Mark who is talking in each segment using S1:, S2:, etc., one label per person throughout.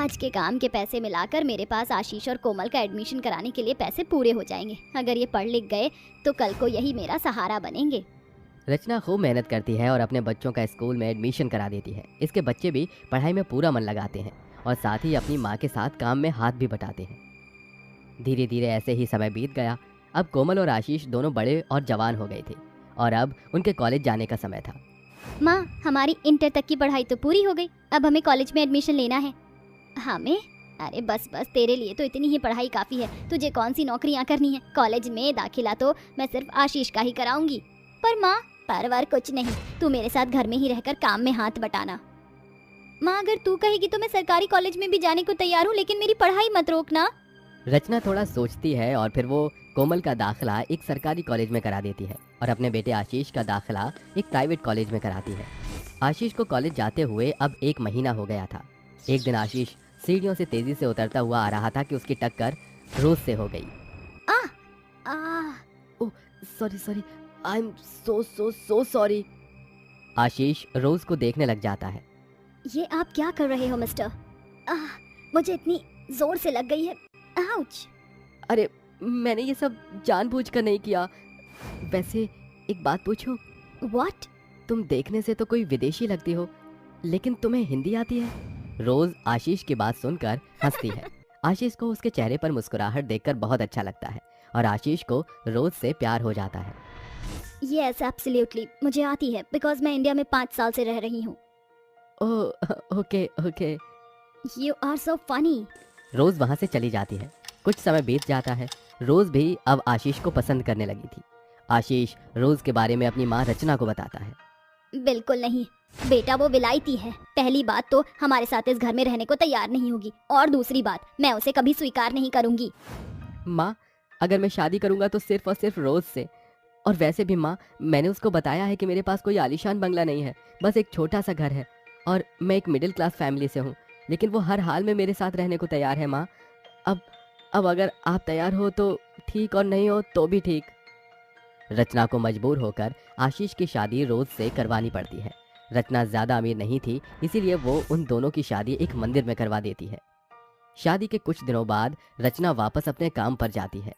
S1: आज के काम के पैसे मिलाकर मेरे पास आशीष और कोमल का एडमिशन कराने के लिए पैसे पूरे हो जाएंगे। अगर ये पढ़ लिख गए तो कल को यही मेरा सहारा बनेंगे।
S2: रचना खूब मेहनत करती है और अपने बच्चों का स्कूल में एडमिशन करा देती है। इसके बच्चे भी पढ़ाई में पूरा मन लगाते हैं और साथ ही अपनी माँ के साथ काम में हाथ भी बटाते हैं। धीरे धीरे ऐसे ही समय बीत गया। अब कोमल और आशीष दोनों बड़े और जवान हो गए थे और अब उनके कॉलेज जाने का समय था।
S1: माँ, हमारी इंटर तक की पढ़ाई तो पूरी हो गई, अब हमें कॉलेज में एडमिशन लेना है। हमें? अरे बस बस, तेरे लिए तो इतनी ही पढ़ाई काफ़ी है। तुझे कौन सी नौकरियाँ करनी है? कॉलेज में दाखिला तो मैं सिर्फ आशीष का ही कराऊंगी। पर माँ, परवर कुछ नहीं, तू मेरे साथ घर में ही रहकर काम में हाथ बटाना। माँ, अगर तू कहेगी तो मैं सरकारी कॉलेज में भी जाने को तैयार हूँ, लेकिन मेरी पढ़ाई मत रोकना।
S2: रचना थोड़ा सोचती है और फिर वो कोमल का दाखिला एक सरकारी कॉलेज में करा देती है और अपने बेटे आशीष का दाखिला एक प्राइवेट कॉलेज में कराती है। आशीष को कॉलेज जाते हुए अब 1 महीना हो गया था। एक दिन आशीष सीढ़ियों से तेजी से उतरता हुआ आ रहा था कि उसकी टक्कर रोज से हो गई। Oh sorry, I am so sorry. Ashish Rose को देखने लग जाता है।
S1: ये आप क्या कर रहे हो मिस्टर? मुझे इतनी जोर से लग गई है। आउच।
S2: अरे मैंने ये सब जानबूझकर नहीं किया। वैसे एक बात पूछूं?
S1: व्हाट?
S2: तुम देखने से तो कोई विदेशी लगती हो, लेकिन तुम्हें हिंदी आती है? रोज आशीष की बात सुनकर हंसती है। आशीष को उसके चेहरे पर मुस्कुराहट देखकर बहुत अच्छा लगता है और आशीष को रोज से प्यार हो जाता है।
S1: यस एब्सोल्युटली, मुझे आती है, बिकॉज मैं इंडिया में 5 साल से रह रही हूँ।
S2: Oh okay.
S1: You are so funny.
S2: Rose वहाँ से चली जाती है। कुछ समय बीत जाता है। रोज भी अब आशीष को पसंद करने लगी थी। आशीष रोज के बारे में अपनी माँ रचना को बताता है।
S1: बिल्कुल नहीं बेटा, वो विलायती है। पहली बात तो हमारे साथ इस घर में रहने को तैयार नहीं होगी, और दूसरी बात, मैं उसे कभी स्वीकार नहीं करूंगी।
S2: माँ, अगर मैं शादी करूंगा तो सिर्फ और सिर्फ रोज से। और वैसे भी माँ, मैंने उसको बताया है कि मेरे पास कोई आलीशान बंगला नहीं है, बस एक छोटा सा घर है और मैं एक मिडिल क्लास फैमिली से हूँ, लेकिन वो हर हाल में मेरे साथ रहने को तैयार है। माँ, अब अगर आप तैयार हो तो ठीक और नहीं हो तो भी ठीक। रचना को मजबूर होकर आशीष की शादी रोज से करवानी पड़ती है। रचना ज्यादा अमीर नहीं थी, इसीलिए वो उन दोनों की शादी एक मंदिर में करवा देती है। शादी के कुछ दिनों बाद रचना वापस अपने काम पर जाती है।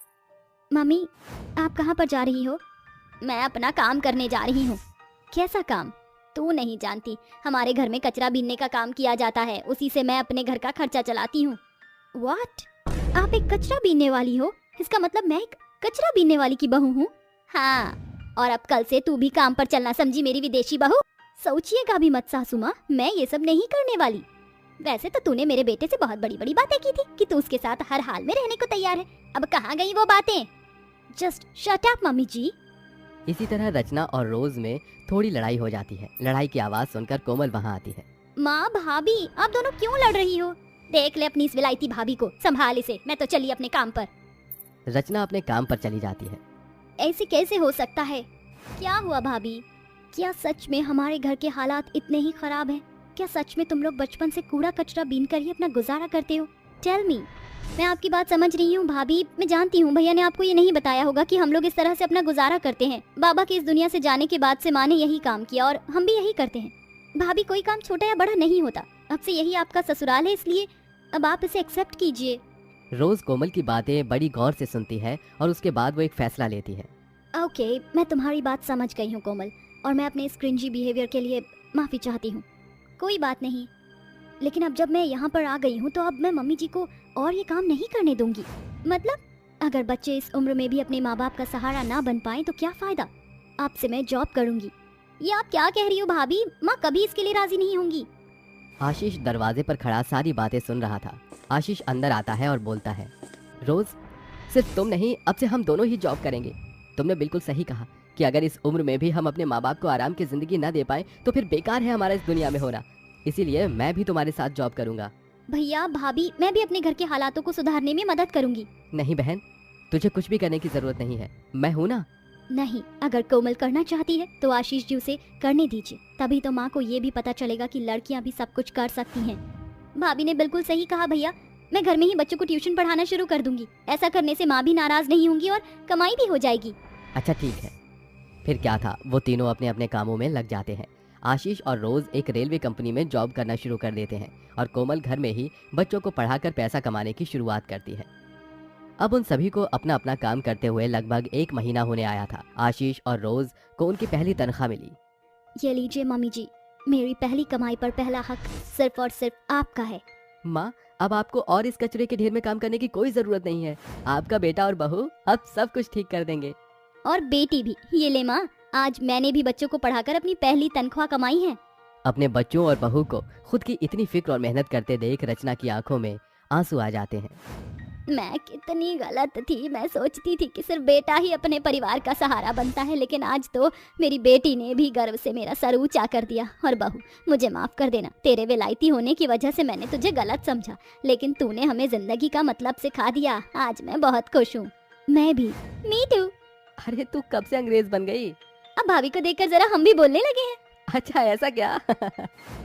S1: मम्मी, आप कहाँ पर जा रही हो? मैं अपना काम करने जा रही हूँ। कैसा काम? तू नहीं जानती, हमारे घर में कचरा बीनने का काम किया जाता है, उसी से मैं अपने घर का खर्चा चलाती हूँ। व्हाट? आप एक कचरा बीनने वाली हो? इसका मतलब मैं एक कचरा बीनने वाली की बहू हूँ? हाँ, और अब कल से तू भी काम पर चलना, समझी मेरी विदेशी बहू? सोचिएगा भी मत सासू माँ, मैं ये सब नहीं करने वाली। वैसे तो तूने मेरे बेटे से बहुत बड़ी बड़ी बातें की थी कि तू उसके साथ हर हाल में रहने को तैयार है। अब कहाँ गई वो बातें? जस्ट शट अप मम्मी जी।
S2: इसी तरह रचना और रोज में थोड़ी लड़ाई हो जाती है। लड़ाई की आवाज सुनकर कोमल वहाँ आती है।
S1: माँ, भाभी, आप दोनों क्यों लड़ रही हो? देख ले अपनी इस विलायती भाभी को, संभाल इसे। मैं तो चली अपने काम पर।
S2: रचना अपने काम पर चली जाती है।
S1: ऐसे कैसे हो सकता है? क्या हुआ भाभी? क्या सच में हमारे घर के हालात इतने ही खराब हैं? क्या सच में तुम लोग बचपन से कूड़ा कचरा बीन कर ही अपना गुजारा करते हो? Tell me. मैं आपकी बात समझ रही हूँ भाभी, मैं जानती हूँ भैया ने आपको ये नहीं बताया होगा कि हम लोग इस तरह से अपना गुजारा करते हैं। बाबा के इस दुनिया से जाने के बाद से माँ ने यही काम किया और हम भी यही करते हैं। भाभी, कोई काम छोटा या बड़ा नहीं होता। अब से यही आपका ससुराल है, इसलिए अब आप इसे एक्सेप्ट कीजिए।
S2: रोज कोमल की बातें बड़ी गौर से सुनती है और उसके बाद वो एक फैसला लेती है।
S1: ओके, मैं तुम्हारी बात समझ गई हूँ कोमल, और मैं अपने इस क्रिंजी बिहेवियर के लिए माफ़ी चाहती हूँ। कोई बात नहीं, लेकिन अब जब मैं यहाँ पर आ गई हूँ तो अब मैं मम्मी जी को और ये काम नहीं करने दूंगी। मतलब अगर बच्चे इस उम्र में भी अपने माँ बाप का सहारा ना बन पाए तो क्या फ़ायदा? आपसे मैं जॉब करूँगी। ये आप क्या कह रही हो भाभी? माँ कभी इसके लिए राजी नहीं होंगी।
S2: आशीष दरवाजे पर खड़ा सारी बातें सुन रहा था। आशीष अंदर आता है और बोलता है, रोज, सिर्फ तुम नहीं, अब से हम दोनों ही जॉब करेंगे। तुमने बिल्कुल सही कहा कि अगर इस उम्र में भी हम अपने माँ बाप को आराम की जिंदगी न दे पाए तो फिर बेकार है हमारा इस दुनिया में होना। इसीलिए मैं भी तुम्हारे साथ जॉब करूंगा।
S1: भैया भाभी, मैं भी अपने घर के हालातों को सुधारने में मदद करूंगी।
S2: नहीं बहन, तुझे कुछ भी करने की जरूरत नहीं है, मैं हूँ ना।
S1: नहीं, अगर कोमल करना चाहती है तो आशीष जी उसे करने दीजिए। तभी तो माँ को ये भी पता चलेगा कि लड़कियाँ भी सब कुछ कर सकती हैं। भाभी ने बिल्कुल सही कहा भैया, मैं घर में ही बच्चों को ट्यूशन पढ़ाना शुरू कर दूंगी। ऐसा करने से माँ भी नाराज नहीं होंगी और कमाई भी हो जाएगी।
S2: अच्छा ठीक है। फिर क्या था, वो तीनों अपने अपने कामों में लग जाते हैं। आशीष और रोज एक रेलवे कंपनी में जॉब करना शुरू कर देते हैं और कोमल घर में ही बच्चों को पढ़ाकर पैसा कमाने की शुरुआत करती है। अब उन सभी को अपना अपना काम करते हुए लगभग 1 महीना होने आया था। आशीष और रोज को उनकी पहली तनख्वाह मिली।
S1: ये लीजिए मम्मी जी, मेरी पहली कमाई पर पहला हक सिर्फ और सिर्फ आपका है।
S2: माँ, अब आपको और इस कचरे के ढेर में काम करने की कोई जरूरत नहीं है। आपका बेटा और बहू अब सब कुछ ठीक कर देंगे।
S1: और बेटी भी। ये ले माँ, आज मैंने भी बच्चों को पढ़ाकर अपनी पहली तनख्वाह कमाई है।
S2: अपने बच्चों और बहू को खुद की इतनी फिक्र और मेहनत करते देख रचना की आंखों में आंसू आ जाते हैं।
S1: मैं कितनी गलत थी। मैं सोचती थी कि सिर्फ बेटा ही अपने परिवार का सहारा बनता है, लेकिन आज तो मेरी बेटी ने भी गर्व से मेरा सर ऊंचा कर दिया। और बहू, मुझे माफ कर देना। तेरे विलायती होने की वजह से मैंने तुझे गलत समझा, लेकिन तूने हमें जिंदगी का मतलब सिखा दिया। आज मैं बहुत खुश हूँ। मैं भी। Me too.
S2: अरे तू कब से अंग्रेज बन गई?
S1: अब भाभी को देखकर जरा हम भी बोलने लगे हैं।
S2: अच्छा, ऐसा क्या?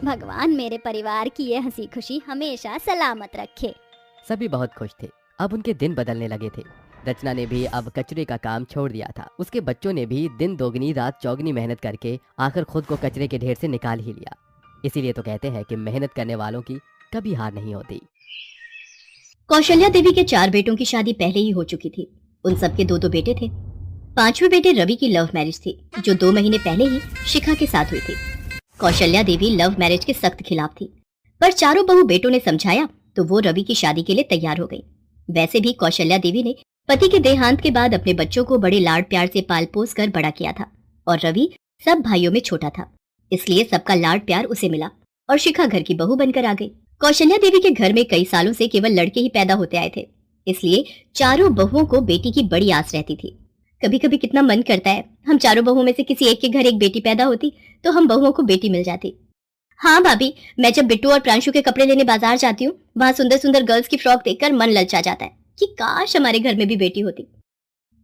S1: भगवान मेरे परिवार की ये हंसी खुशी हमेशा सलामत रखे।
S2: सभी बहुत खुश थे। अब उनके दिन बदलने लगे थे। रचना ने भी अब कचरे का काम छोड़ दिया था। उसके बच्चों ने भी दिन दोगुनी रात चौगुनी मेहनत करके आखिर खुद को कचरे के ढेर से निकाल ही लिया। इसीलिए तो कहते हैं कि मेहनत करने वालों की कभी हार नहीं होती।
S3: कौशल्या देवी के 4 बेटों की शादी पहले ही हो चुकी थी। उन सबके 2-2 बेटे थे। 5वें बेटे रवि की लव मैरिज थी, जो 2 महीने पहले ही शिखा के साथ हुई थी। कौशल्या देवी लव मैरिज के सख्त खिलाफ थी, पर चारों बहू बेटों ने समझाया तो वो रवि की शादी के लिए तैयार हो गई। वैसे भी कौशल्या देवी ने पति के देहांत के बाद अपने बच्चों को बड़े लाड प्यार से पाल पोस कर बड़ा किया था, और रवि सब भाइयों में छोटा था, इसलिए सबका लाड प्यार उसे मिला और शिखा घर की बहू बनकर आ गई। कौशल्या देवी के घर में कई सालों से केवल लड़के ही पैदा होते आए थे, इसलिए चारों बहुओं को बेटी की बड़ी आस रहती थी। कभी कभी कितना मन करता है हम चारों बहुओं में से किसी एक के घर एक बेटी पैदा होती तो हम बहुओं को बेटी मिल जाती। हाँ भाभी, मैं जब बिट्टू और प्रांशु के कपड़े लेने बाजार जाती हूँ, वहाँ सुंदर सुंदर गर्ल्स की फ्रॉक देखकर मन ललचा जाता है कि काश हमारे घर में भी बेटी होती।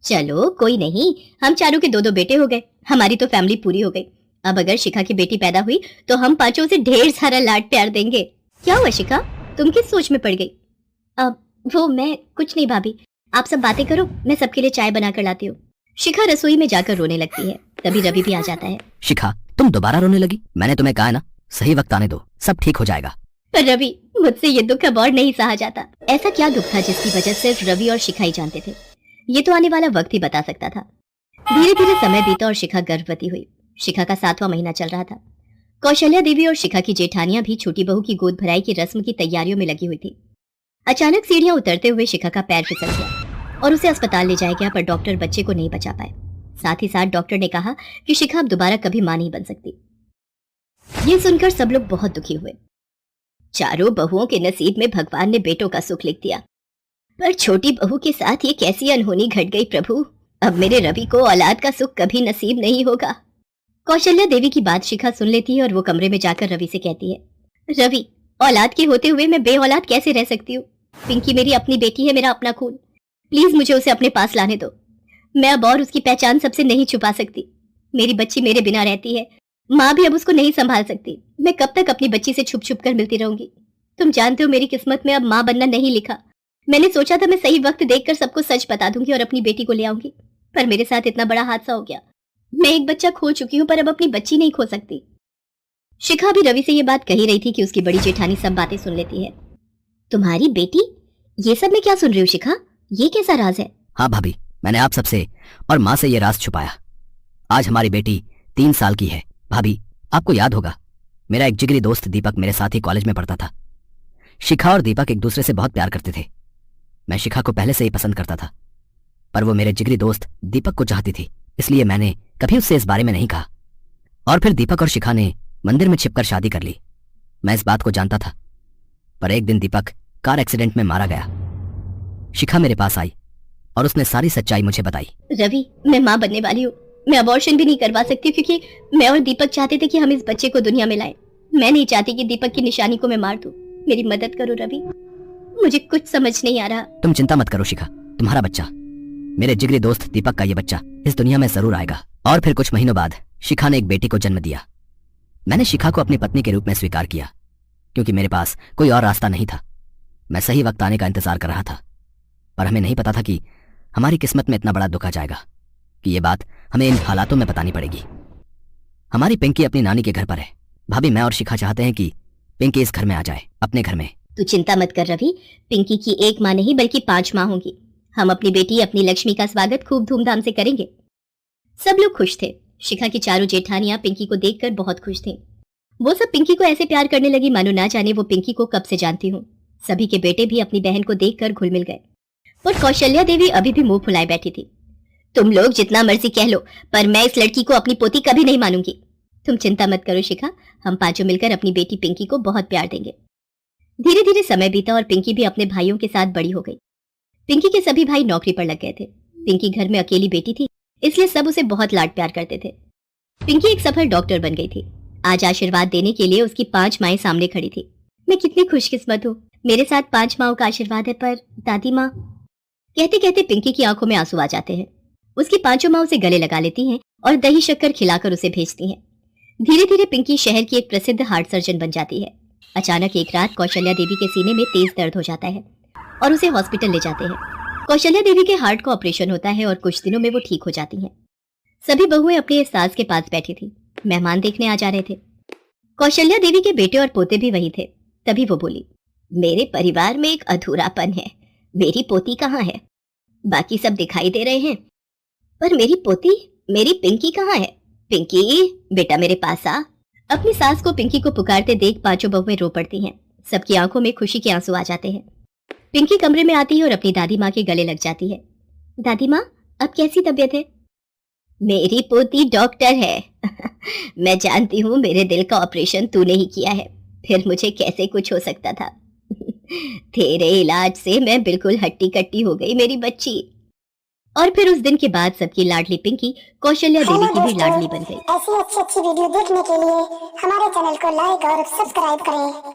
S3: चलो कोई नहीं, हम चारों के 2-2 बेटे हो गए, हमारी तो फैमिली पूरी हो गई। अब अगर शिखा की बेटी पैदा हुई तो हम 5 से ढेर सारा लाड प्यार देंगे। क्या हुआ शिखा, तुम किस सोच में पड़ गई? अब वो मैं कुछ नहीं भाभी, आप सब बातें करो, मैं सबके लिए चाय बना कर लाती हूँ। शिखा रसोई में जाकर रोने लगती है। तभी रवि भी आ जाता है।
S4: शिखा, तुम दोबारा रोने लगी? मैंने तुम्हें कहा ना, सही वक्त आने दो, सब ठीक हो जाएगा।
S3: पर रवि, मुझसे ये दुख अब और नहीं सहा जाता। ऐसा क्या दुख था जिसकी वजह सिर्फ रवि और शिखा ही जानते थे? ये तो आने वाला वक्त ही बता सकता था। धीरे धीरे समय बीता और शिखा गर्भवती हुई। शिखा का 7वां महीना चल रहा था। कौशल्या देवी और शिखा की जेठानियां भी छोटी बहू की गोद भराई की रस्म की तैयारियों में लगी हुई थी। अचानक सीढ़ियां उतरते हुए शिखा का पैर फिसल गया और उसे अस्पताल ले जाया गया, पर डॉक्टर बच्चे को नहीं बचा पाए। साथ ही साथ डॉक्टर ने कहा कि शिखा अब दोबारा कभी मां नहीं बन सकती। ये सुनकर सब लोग बहुत दुखी हुए। चारों बहुओं के नसीब में भगवान ने बेटों का सुख लिख दिया, पर छोटी बहू के साथ ये कैसी अनहोनी घट गई प्रभु। अब मेरे रवि को औलाद का सुख कभी नसीब नहीं होगा। कौशल्या देवी की बात शिखा सुन लेती है और वो कमरे में जाकर रवि से कहती है, रवि, औलाद के होते हुए मैं बे-औलाद कैसे रह सकती हूँ? पिंकी मेरी अपनी बेटी है, मेरा अपना खून। प्लीज मुझे उसे अपने पास लाने दो। मैं अब और उसकी पहचान सबसे नहीं छुपा सकती। मेरी बच्ची मेरे बिना रहती है, माँ भी अब उसको नहीं संभाल सकती। मैं कब तक अपनी बच्ची से छुप छुप कर मिलती रहूंगी? तुम जानते हो मेरी किस्मत में अब माँ बनना नहीं लिखा। मैंने सोचा था मैं सही वक्त देखकर सबको सच बता दूंगी और अपनी बेटी को ले आऊंगी, पर मेरे साथ इतना बड़ा हादसा हो गया। मैं एक बच्चा खो चुकी हूँ, पर अब अपनी बच्ची नहीं खो सकती। शिखा भी रवि से ये बात कही रही थी कि उसकी बड़ी जेठानी सब बातें सुन लेती है। तुम्हारी बेटी? ये सब मैं क्या सुन रही हूँ शिखा? ये कैसा राज है?
S4: हाँ भाभी, मैंने आप सबसे और माँ से ये राज छुपाया। आज हमारी बेटी 3 साल की है। भाभी, आपको याद होगा, मेरा एक जिगरी दोस्त दीपक मेरे साथ ही कॉलेज में पढ़ता था। शिखा और दीपक एक दूसरे से बहुत प्यार करते थे। मैं शिखा को पहले से ही पसंद करता था, पर वो मेरे जिगरी दोस्त दीपक को चाहती थी, इसलिए मैंने कभी उससे इस बारे में नहीं कहा। और फिर दीपक और शिखा ने मंदिर में छिपकर शादी कर ली। मैं इस बात को जानता था, पर एक दिन दीपक कार एक्सीडेंट में मारा गया। शिखा मेरे पास आई और उसने सारी सच्चाई मुझे बताई।
S3: रवि, मैं माँ बनने वाली हूँ। मैं अबॉर्शन भी नहीं करवा सकती क्योंकि मैं और दीपक चाहते थे कि हम इस बच्चे को दुनिया में लाएं। मैं नहीं चाहती कि दीपक की निशानी को मैं मार दूं। मेरी मदद करो रवि, मुझे कुछ समझ नहीं आ रहा।
S4: तुम चिंता मत करो शिखा, तुम्हारा बच्चा, मेरे जिगरी दोस्त दीपक का ये बच्चा इस दुनिया में जरूर आएगा। और फिर कुछ महीनों बाद शिखा ने एक बेटी को जन्म दिया। मैंने शिखा को अपनी पत्नी के रूप में स्वीकार किया, क्योंकि मेरे पास कोई और रास्ता नहीं था। मैं सही वक्त आने का इंतजार कर रहा था, पर हमें नहीं पता था कि हमारी किस्मत में इतना बड़ा दुख आ जाएगा कि ये बात हमें इन हालातों में बतानी पड़ेगी। हमारी पिंकी अपनी नानी के घर पर है। भाभी, मैं और शिखा चाहते हैं कि पिंकी इस घर में आ जाए, अपने घर में।
S3: तू चिंता मत कर रवि, पिंकी की 1 माँ नहीं बल्कि 5 माँ होंगी। हम अपनी बेटी अपनी लक्ष्मी का स्वागत खूब धूमधाम से करेंगे। सब लोग खुश थे। शिखा की चारों जेठानियां पिंकी को देखकर बहुत खुश थीं। वो सब पिंकी को ऐसे प्यार करने लगी मानो ना जाने वो पिंकी को कब से जानती हूँ। सभी के बेटे भी अपनी बहन को देखकर घुल मिल गए, पर कौशल्या देवी अभी भी मुंह फुलाए बैठी थी। तुम लोग जितना मर्जी कह लो, पर मैं इस लड़की को अपनी पोती कभी नहीं मानूंगी। तुम चिंता मत करो शिखा, हम पांचों मिलकर अपनी बेटी पिंकी को बहुत प्यार देंगे। धीरे धीरे समय बीता और पिंकी भी अपने भाइयों के साथ बड़ी हो गई। पिंकी के सभी भाई नौकरी पर लग गए थे। पिंकी घर में अकेली बेटी थी, इसलिए सब उसे बहुत लाड प्यार करते थे। पिंकी एक सफल डॉक्टर बन गई थी। आज आशीर्वाद देने के लिए उसकी 5 माएं सामने खड़ी थी। मैं कितनी खुशकिस्मत हूँ, मेरे साथ 5 माओं का आशीर्वाद है। पर दादी माँ, कहते कहते पिंकी की आंखों में आंसू आ जाते हैं। उसकी 5 माँ उसे गले लगा लेती हैं और दही शक्कर खिलाकर उसे भेजती हैं। धीरे धीरे पिंकी शहर की एक प्रसिद्ध हार्ट सर्जन बन जाती है। अचानक एक रात कौशल्या देवी के सीने में तेज दर्द हो जाता है और उसे हॉस्पिटल ले जाते हैं। कौशल्या देवी के हार्ट का ऑपरेशन होता है और कुछ दिनों में वो ठीक हो जाती हैं। सभी बहुएं अपनी सास के पास बैठी थी। मेहमान देखने आ जा रहे थे। कौशल्या देवी के बेटे और पोते भी वही थे। तभी वो बोली, मेरे परिवार में एक अधूरापन है। मेरी पोती कहाँ है? बाकी सब दिखाई दे रहे हैं, पर मेरी पोती, मेरी पिंकी कहाँ है? पिंकी, बेटा मेरे पास आ। अपनी सास को पिंकी को पुकारते देख 5 बहुएं रो पड़ती हैं। सबकी आंखों में खुशी के आंसू आ जाते हैं। पिंकी कमरे में आती है और अपनी दादी माँ के गले लग जाती है। दादी माँ, अब कैसी तबीयत है? मेरी पोती डॉक्टर है। मैं जानती हूँ मेरे दिल का ऑपरेशन तूने ही किया है, फिर मुझे कैसे कुछ हो सकता था। तेरे इलाज से मैं बिल्कुल हट्टी कट्टी हो गई मेरी बच्ची। और फिर उस दिन के बाद सबकी लाडली पिंकी कौशल्या देवी की भी लाडली बन गई।
S5: ऐसी अच्छी वीडियो देखने के लिए हमारे चैनल को लाइक और सब्सक्राइब करें।